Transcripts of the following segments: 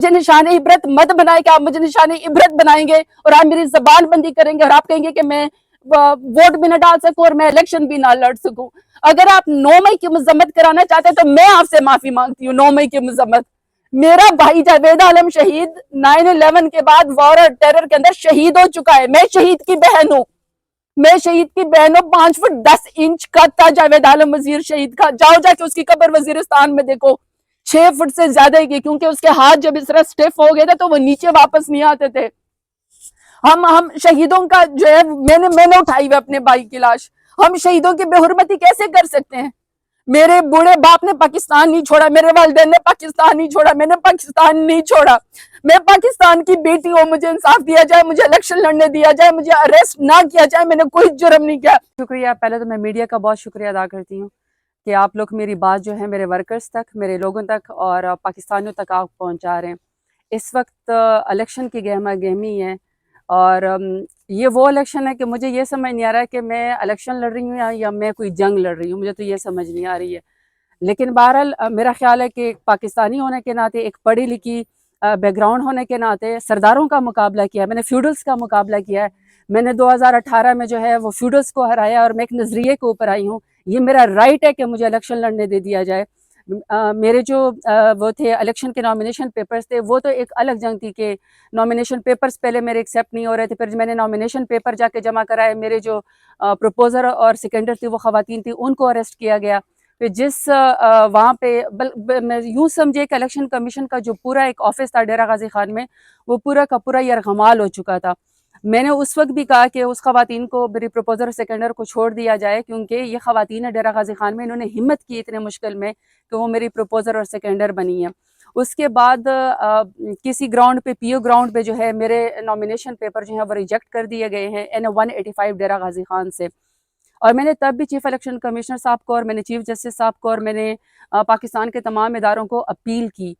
مجھے نشان عبرت مت بنائے کہ آپ مجھے نشان عبرت بنائیں گے اور آپ میری زبان بندی کریں گے اور آپ کہیں گے کہ میں ووٹ بھی نہ ڈال سکوں اور میں الیکشن بھی نہ لڑ سکوں. اگر آپ 9 مئی کی مذمت کرانا چاہتے ہیں تو میں آپ سے معافی مانگتی ہوں. 9 مئی کی مذمت, میرا بھائی جاوید عالم شہید 9/11 کے بعد وار اور ٹیرر کے اندر شہید ہو چکا ہے. میں شہید کی بہن ہوں, میں شہید کی بہن ہوں. 5 فٹ 10 انچ کا تھا جاوید عالم وزیر شہید کا. جاؤ جا کے اس کی قبر وزیرستان میں دیکھو, 6 فٹ سے زیادہ ہی, کیونکہ اس کے ہاتھ جب اس طرح سٹیف ہو گئے تھے تو وہ نیچے واپس نہیں آتے تھے. ہم شہیدوں کا جو ہے میں نے اٹھائی ہوئے اپنے بھائی کی لاش. ہم شہیدوں کی بے حرمتی کیسے کر سکتے ہیں؟ میرے بوڑھے باپ نے پاکستان نہیں چھوڑا, میرے والدین نے پاکستان نہیں چھوڑا, میں نے پاکستان نہیں چھوڑا. میں پاکستان کی بیٹی ہوں, مجھے انصاف دیا جائے, مجھے الیکشن لڑنے دیا جائے, مجھے اریسٹ نہ کیا جائے, میں نے کوئی جرم نہیں کیا. شکریہ. پہلے تو میں میڈیا کا بہت شکریہ ادا کرتی ہوں کہ آپ لوگ میری بات جو ہے میرے ورکرز تک, میرے لوگوں تک اور پاکستانیوں تک آپ پہنچا رہے ہیں. اس وقت الیکشن کی گہما گہمی ہے اور یہ وہ الیکشن ہے کہ مجھے یہ سمجھ نہیں آ رہا ہے کہ میں الیکشن لڑ رہی ہوں یا میں کوئی جنگ لڑ رہی ہوں, مجھے تو یہ سمجھ نہیں آ رہی ہے. لیکن بہرحال میرا خیال ہے کہ ایک پاکستانی ہونے کے ناطے, ایک پڑھی لکھی بیک گراؤنڈ ہونے کے ناطے سرداروں کا مقابلہ کیا ہے, میں نے فیوڈلز کا مقابلہ کیا ہے. میں نے 2018 میں جو ہے وہ فیوڈلز کو ہرایا اور میں ایک نظریے کے اوپر آئی ہوں. یہ میرا رائٹ ہے کہ مجھے الیکشن لڑنے دے دیا جائے. میرے جو وہ تھے الیکشن کے نامینیشن پیپرز تھے, وہ تو ایک الگ جنگ تھی کہ نامینیشن پیپرز پہلے میرے ایکسیپٹ نہیں ہو رہے تھے. پھر میں نے نامینیشن پیپر جا کے جمع کرائے, میرے جو پروپوزر اور سیکنڈر تھی وہ خواتین تھی, ان کو اریسٹ کیا گیا. پھر جس وہاں پہ یوں سمجھے کہ الیکشن کمیشن کا جو پورا ایک آفس تھا ڈیرہ غازی خان میں, وہ پورا کا پورا یرغمال ہو چکا تھا. میں نے اس وقت بھی کہا کہ اس خواتین کو, میری پروپوزر اور سیکنڈر کو چھوڑ دیا جائے, کیونکہ یہ خواتین ڈیرہ غازی خان میں انہوں نے ہمت کی اتنے مشکل میں کہ وہ میری پروپوزر اور سیکنڈر بنی ہیں. اس کے بعد کسی گراؤنڈ پہ, پی او گراؤنڈ پہ جو ہے میرے نامینیشن پیپر جو ہیں وہ ریجیکٹ کر دیے گئے ہیں N185 ڈیرہ غازی خان سے. اور میں نے تب بھی چیف الیکشن کمشنر صاحب کو اور میں نے چیف جسٹس صاحب کو اور میں نے پاکستان کے تمام اداروں کو اپیل کی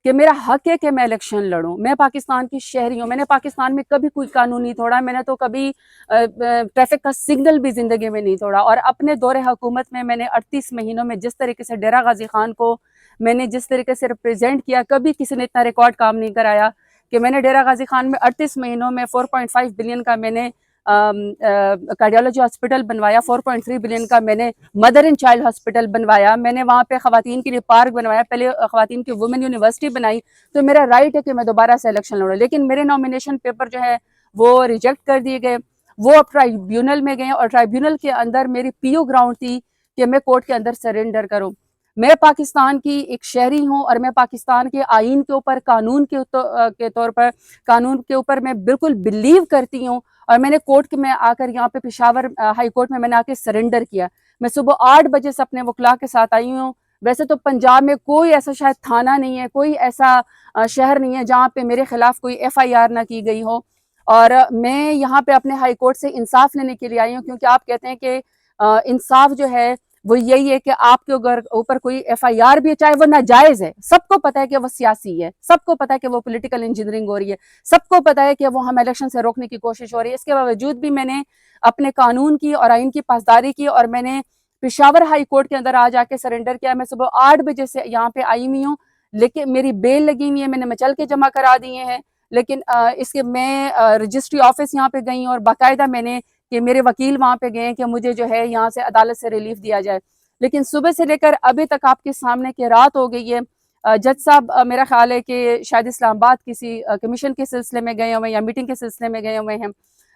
کہ میرا حق ہے کہ میں الیکشن لڑوں. میں پاکستان کی شہری ہوں, میں نے پاکستان میں کبھی کوئی قانون نہیں توڑا, میں نے تو کبھی ٹریفک کا سگنل بھی زندگی میں نہیں توڑا. اور اپنے دور حکومت میں نے 38 مہینوں میں جس طریقے سے ڈیرہ غازی خان کو میں نے جس طریقے سے ریپرزینٹ کیا, کبھی کسی نے اتنا ریکارڈ کام نہیں کرایا کہ میں نے ڈیرہ غازی خان میں 38 مہینوں میں 4.5 بلین کا میں نے کارڈیالوجی ہاسپٹل بنوایا, 4.3 بلین کا میں نے مدر اینڈ چائلڈ ہاسپٹل بنوایا, میں نے وہاں پہ خواتین کے لیے پارک بنوایا, پہلے خواتین کی وومن یونیورسٹی بنائی. تو میرا رائٹ ہے کہ میں دوبارہ سے الیکشن لڑوں. لیکن میرے نامینیشن پیپر جو ہے وہ ریجیکٹ کر دیے گئے, وہ اب ٹرائیبیونل میں گئے اور ٹرائیبیونل کے اندر میری پی او گراؤنڈ تھی کہ میں کورٹ کے اندر سرنڈر کروں. میں پاکستان کی ایک شہری ہوں اور میں پاکستان کے آئین کے اوپر, قانون کے طور پر, قانون کے اوپر میں بالکل بلیو کرتی ہوں. اور میں نے کورٹ میں آ کر یہاں پہ پشاور ہائی کورٹ میں نے آ کے سرنڈر کیا. میں صبح 8 بجے سے اپنے وکلاء کے ساتھ آئی ہوں. ویسے تو پنجاب میں کوئی ایسا شاید تھانہ نہیں ہے, کوئی ایسا شہر نہیں ہے جہاں پہ میرے خلاف کوئی FIR نہ کی گئی ہو. اور میں یہاں پہ اپنے ہائی کورٹ سے انصاف لینے کے لیے آئی ہوں, کیونکہ آپ کہتے ہیں کہ انصاف جو ہے وہ یہی ہے کہ آپ کے اوپر کوئی FIR بھی ہے, چاہے وہ ناجائز ہے. سب کو پتہ ہے کہ وہ سیاسی ہے, سب کو پتہ ہے کہ وہ پولیٹیکل انجینئرنگ ہو رہی ہے, سب کو پتہ ہے کہ وہ ہم الیکشن سے روکنے کی کوشش ہو رہی ہے. اس کے باوجود بھی میں نے اپنے قانون کی اور آئین کی پاسداری کی اور میں نے پشاور ہائی کورٹ کے اندر جا کے سرنڈر کیا. میں صبح 8 بجے سے یہاں پہ آئی ہوئی ہوں, لیکن میری بیل لگی ہوئی ہے, میں نے مچل کے جمع کرا دیے ہیں. لیکن اس کے میں رجسٹری آفس یہاں پہ گئی ہوں اور باقاعدہ میں نے کہ میرے وکیل وہاں پہ گئے کہ مجھے جو ہے یہاں سے عدالت سے ریلیف دیا جائے. لیکن صبح سے لے کر ابھی تک آپ کے سامنے کہ رات ہو گئی ہے. جج صاحب میرا خیال ہے کہ شاید اسلام آباد کسی کمیشن کے سلسلے میں گئے ہوئے ہیں یا میٹنگ کے سلسلے میں گئے ہوئے ہیں.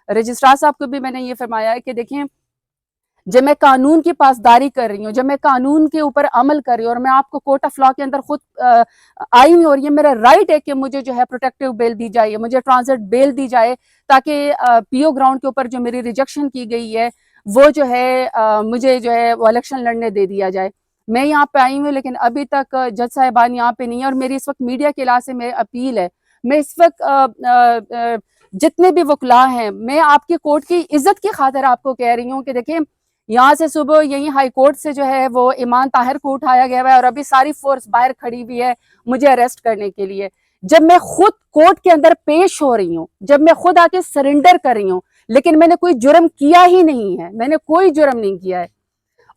رجسٹرار صاحب کو بھی میں نے یہ فرمایا ہے کہ دیکھیں, جب میں قانون کی پاسداری کر رہی ہوں, جب میں قانون کے اوپر عمل کر رہی ہوں اور میں آپ کو کورٹ آف لاء کے اندر خود آئی ہوئی اور یہ میرا رائٹ ہے کہ مجھے جو ہے پروٹیکٹیو بیل دی جائے, مجھے ٹرانزٹ بیل دی جائے, تاکہ پی او گراؤنڈ کے اوپر جو میری ریجیکشن کی گئی ہے وہ جو ہے مجھے جو ہے وہ الیکشن لڑنے دے دیا جائے. میں یہاں پہ آئی ہوں لیکن ابھی تک جج صاحبان یہاں پہ نہیں ہے. اور میری اس وقت میڈیا کے علاقے میں اپیل ہے, میں اس وقت جتنے بھی وکلاء ہیں, میں آپ کی کورٹ کی عزت کی خاطر آپ کو کہہ رہی ہوں کہ دیکھیں, یہاں سے صبح یہی ہائی کورٹ سے جو ہے وہ ایمان طاہر کو اٹھایا گیا ہے اور ابھی ساری فورس باہر کھڑی ہوئی ہے مجھے اریسٹ کرنے کے لیے. جب میں خود کورٹ کے اندر پیش ہو رہی ہوں, جب میں خود آ کے سرنڈر کر رہی ہوں, لیکن میں نے کوئی جرم کیا ہی نہیں ہے, میں نے کوئی جرم نہیں کیا ہے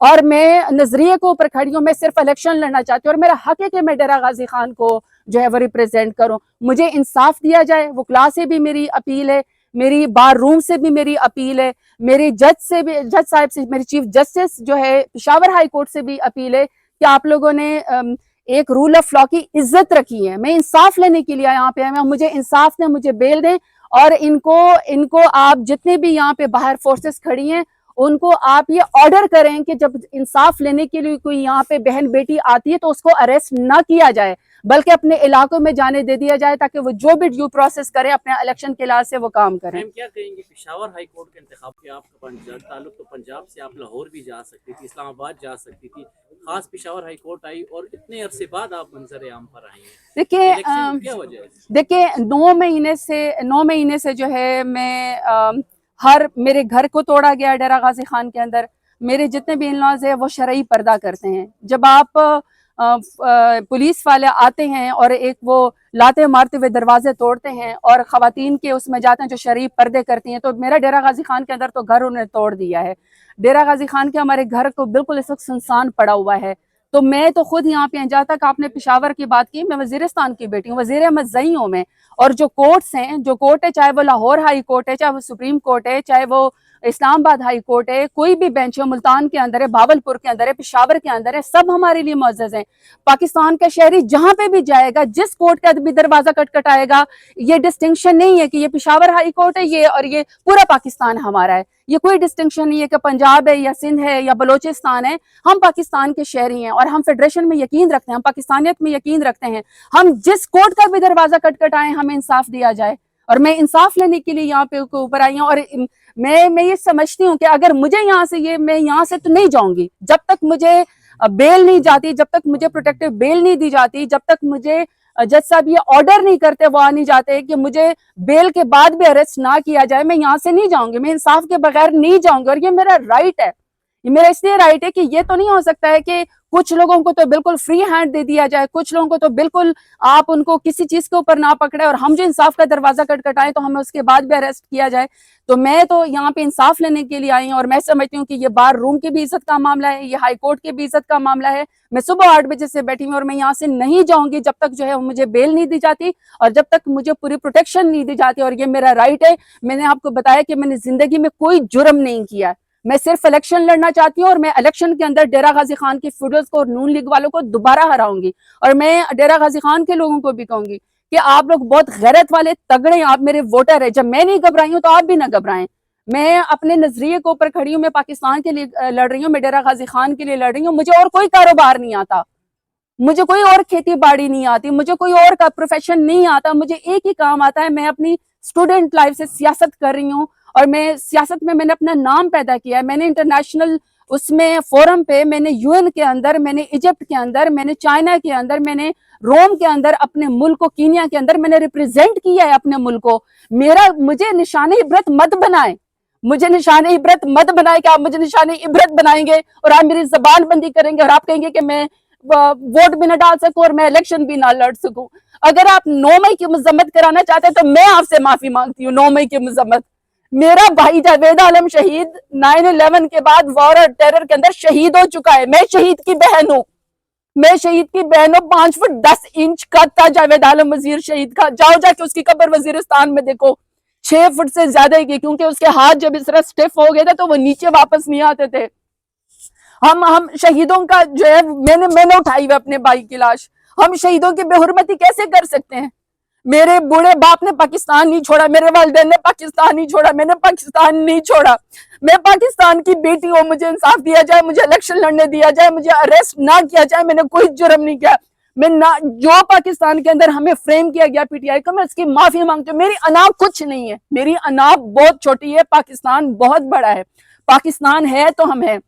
اور میں نظریے کو اوپر کھڑی ہوں. میں صرف الیکشن لڑنا چاہتی ہوں اور میرا حق ہے کہ میں ڈیرہ غازی خان کو جو ہے وہ ریپریزینٹ کروں. مجھے انصاف دیا جائے, وکلا سے بھی میری اپیل ہے, میری بار روم سے بھی میری اپیل ہے, میری جج سے بھی, جج صاحب سے, میری چیف جسٹس جو ہے پشاور ہائی کورٹ سے بھی اپیل ہے کہ آپ لوگوں نے ایک رول آف لا کی عزت رکھی ہے. میں انصاف لینے کے لیے یہاں پہ آیا ہوں, مجھے انصاف دیں, مجھے بیل دیں, اور ان کو آپ جتنے بھی یہاں پہ باہر فورسز کھڑی ہیں ان کو آپ یہ آرڈر کریں کہ جب انصاف لینے کے لیے کوئی یہاں پہ بہن بیٹی آتی ہے تو اس کو اریسٹ نہ کیا جائے, بلکہ اپنے علاقوں میں جانے دے دیا جائے تاکہ وہ جو بھی ڈیو پروسیس کرے اپنے الیکشن کے لحاظ سے وہ کام کریں. کیا کہیں گے پشاور ہائی کورٹ کے انتخاب کے آپ کا تعلق تو پنجاب سے, آپ لاہور بھی جا سکتی تھی, اسلام آباد جا سکتی تھی, خاص پشاور ہائی کورٹ آئی اور اتنے عرصے بعد آپ منظر عام پر آئی ہیں, کیا وجہ ہے؟ دیکھیں 9 مہینے سے جو ہے میں میرے گھر کو توڑا گیا ڈیرہ غازی خان کے اندر. میرے جتنے بھی ان-لاز ہیں وہ شرعی پردہ کرتے ہیں. جب آپ پولیس والے آتے ہیں اور ایک وہ لاتے مارتے ہوئے دروازے توڑتے ہیں اور خواتین کے اس میں جاتے ہیں جو شرعی پردے کرتی ہیں, تو میرا ڈیرہ غازی خان کے اندر تو گھر انہوں نے توڑ دیا ہے. ڈیرہ غازی خان کے ہمارے گھر کو بالکل اس وقت سنسان پڑا ہوا ہے. تو میں تو خود یہاں پہ, جہاں تک آپ نے پشاور کی بات کی, میں وزیرستان کی بیٹی ہوں, وزیر احمد زئی ہوں میں, اور جو کورٹس ہیں, جو کورٹ ہے, چاہے وہ لاہور ہائی کورٹ ہے, چاہے وہ سپریم کورٹ ہے, چاہے وہ اسلام آباد ہائی کورٹ ہے, کوئی بھی بینچ ہے, ملتان کے اندر ہے, بھاولپور کے اندر ہے, پشاور کے اندر ہے, سب ہمارے لیے معزز ہیں. پاکستان کا شہری جہاں پہ بھی جائے گا, جس کورٹ کا بھی دروازہ کٹکھٹائے گا, یہ ڈسٹنکشن نہیں ہے کہ یہ پشاور ہائی کورٹ ہے یہ اور یہ پورا پاکستان ہمارا ہے. یہ کوئی ڈسٹنکشن نہیں ہے کہ پنجاب ہے یا سندھ ہے یا بلوچستان ہے. ہم پاکستان کے شہری ہیں اور ہم فیڈریشن میں یقین رکھتے ہیں, ہم پاکستانیت میں یقین رکھتے ہیں. ہم جس کورٹ کا بھی دروازہ کٹکھٹائیں, ہمیں انصاف دیا جائے, اور میں انصاف لینے کے لیے یہاں پہ اوپر آئی ہوں. اور میں یہ سمجھتی ہوں کہ اگر مجھے یہاں سے میں یہاں سے تو نہیں جاؤں گی جب تک مجھے بیل نہیں جاتی, جب تک مجھے پروٹیکٹیو بیل نہیں دی جاتی, جب تک مجھے جج صاحب یہ آرڈر نہیں کرتے, وہ نہیں جاتے کہ مجھے بیل کے بعد بھی اریسٹ نہ کیا جائے, میں یہاں سے نہیں جاؤں گی, میں انصاف کے بغیر نہیں جاؤں گی. اور یہ میرا رائٹ ہے, یہ میرا اس لیے رائٹ ہے کہ یہ تو نہیں ہو سکتا ہے کہ کچھ لوگوں کو تو بالکل فری ہینڈ دے دیا جائے, کچھ لوگوں کو تو بالکل آپ ان کو کسی چیز کے اوپر نہ پکڑے, اور ہم جو انصاف کا دروازہ کٹکھٹائیں تو ہمیں اس کے بعد بھی اریسٹ کیا جائے. تو میں تو یہاں پہ انصاف لینے کے لیے آئی ہوں, اور میں سمجھتی ہوں کہ یہ بار روم کی بھی عزت کا معاملہ ہے, یہ ہائی کورٹ کی بھی عزت کا معاملہ ہے. میں صبح 8 بجے سے بیٹھی ہوں اور میں یہاں سے نہیں جاؤں گی جب تک جو ہے مجھے بیل نہیں دی جاتی اور جب تک مجھے پوری پروٹیکشن نہیں دی جاتی. اور یہ میرا رائٹ ہے. میں نے آپ کو بتایا کہ میں نے زندگی میں کوئی جرم نہیں کیا, میں صرف الیکشن لڑنا چاہتی ہوں, اور میں الیکشن کے اندر ڈیرہ غازی خان کی فیڈرلز کو اور نون لیگ والوں کو دوبارہ ہراؤں گی. اور میں ڈیرہ غازی خان کے لوگوں کو بھی کہوں گی کہ آپ لوگ بہت غیرت والے تگڑے ہیں, آپ میرے ووٹر ہیں. جب میں نہیں گھبرائی ہوں تو آپ بھی نہ گھبرائیں. میں اپنے نظریے کے اوپر کھڑی ہوں, میں پاکستان کے لیے لڑ رہی ہوں, میں ڈیرہ غازی خان کے لیے لڑ رہی ہوں. مجھے اور کوئی کاروبار نہیں آتا, مجھے کوئی اور کھیتی باڑی نہیں آتی, مجھے کوئی اور کا پروفیشن نہیں آتا. مجھے ایک ہی کام آتا ہے, میں اپنی اسٹوڈنٹ لائف سے سیاست کر رہی ہوں, اور میں سیاست میں نے اپنا نام پیدا کیا ہے. میں نے انٹرنیشنل اس میں فورم پہ, میں نے UN کے اندر, میں نے ایجپٹ کے اندر, میں نے چائنا کے اندر, میں نے روم کے اندر اپنے ملک کو, کینیا کے اندر میں نے ریپریزینٹ کیا ہے اپنے ملک کو. مجھے نشان عبرت مت بنائیں, مجھے نشان عبرت مت بنائیں کہ آپ مجھے نشان عبرت بنائیں گے اور آپ میری زبان بندی کریں گے اور آپ کہیں گے کہ میں ووٹ بھی نہ ڈال سکوں اور میں الیکشن بھی نہ لڑ سکوں. اگر آپ 9 مئی کی مذمت کرانا چاہتے ہیں تو میں آپ سے معافی مانگتی ہوں. 9 مئی کی مذمت, میرا بھائی جاوید عالم شہید 9/11 کے بعد وار اور ٹیرر کے اندر شہید ہو چکا ہے. میں شہید کی بہن ہوں, میں شہید کی بہن ہوں. 5 فٹ 10 انچ قد تھا جاوید عالم وزیر شہید کا. جاؤ جا کے اس کی قبر وزیرستان میں دیکھو, 6 فٹ سے زیادہ ہی, کیونکہ اس کے ہاتھ جب اس طرح سٹف ہو گئے تھے تو وہ نیچے واپس نہیں آتے تھے. ہم شہیدوں کا جو ہے میں نے اٹھائی ہوئی اپنے بھائی کی لاش. ہم شہیدوں کی بے حرمتی کیسے کر سکتے ہیں؟ میرے بوڑھے باپ نے پاکستان نہیں چھوڑا, میرے والدین نے پاکستان نہیں چھوڑا, میں نے پاکستان نہیں چھوڑا. میں پاکستان کی بیٹی ہوں, مجھے انصاف دیا جائے, مجھے الیکشن لڑنے دیا جائے, مجھے اریسٹ نہ کیا جائے. میں نے کوئی جرم نہیں کیا. میں جو پاکستان کے اندر ہمیں فریم کیا گیا PTI کو, میں اس کی معافی مانگتی ہوں. میری انا کچھ نہیں ہے, میری انا بہت چھوٹی ہے. پاکستان بہت بڑا ہے, پاکستان ہے تو ہم ہیں.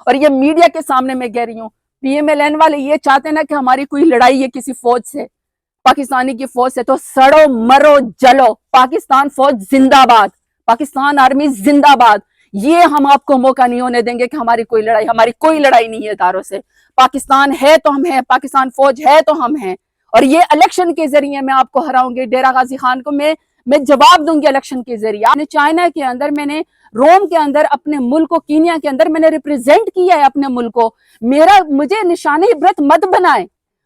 اور یہ میڈیا کے سامنے میں کہہ رہی ہوں, PMLN والے یہ چاہتے ہیں نا کہ ہماری کوئی لڑائی ہے کسی فوج سے, پاکستانی کی فوج سے, تو سڑو مرو جلو. پاکستان فوج زندہ باد, پاکستان آرمی زندہ باد. یہ ہم آپ کو موقع نہیں ہونے دیں گے کہ ہماری کوئی لڑائی نہیں ہے اداروں سے. پاکستان ہے تو ہم ہیں, پاکستان فوج ہے تو ہم ہیں. اور یہ الیکشن کے ذریعے میں آپ کو ہراؤں گی. ڈیرہ غازی خان کو میں جواب دوں گی الیکشن کے ذریعے. میں نے چائنا کے اندر, میں نے روم کے اندر, اپنے ملک کو کینیا کے اندر میں نے ریپریزینٹ کیا ہے اپنے ملک کو. مجھے نشان عبرت مت بنائیں,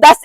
10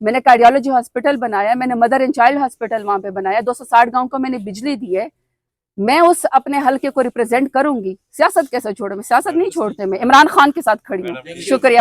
میں نے کارڈیالوجی ہاسپٹل بنایا, میں نے مدر اینڈ چائلڈ ہاسپٹل وہاں پہ بنایا, 260 گاؤں کو میں نے بجلی دی ہے. میں اس اپنے حلقے کو ریپرزینٹ کروں گی. سیاست کیسے چھوڑوں میں, سیاست نہیں چھوڑتے, میں عمران خان کے ساتھ کھڑی ہوں. شکریہ.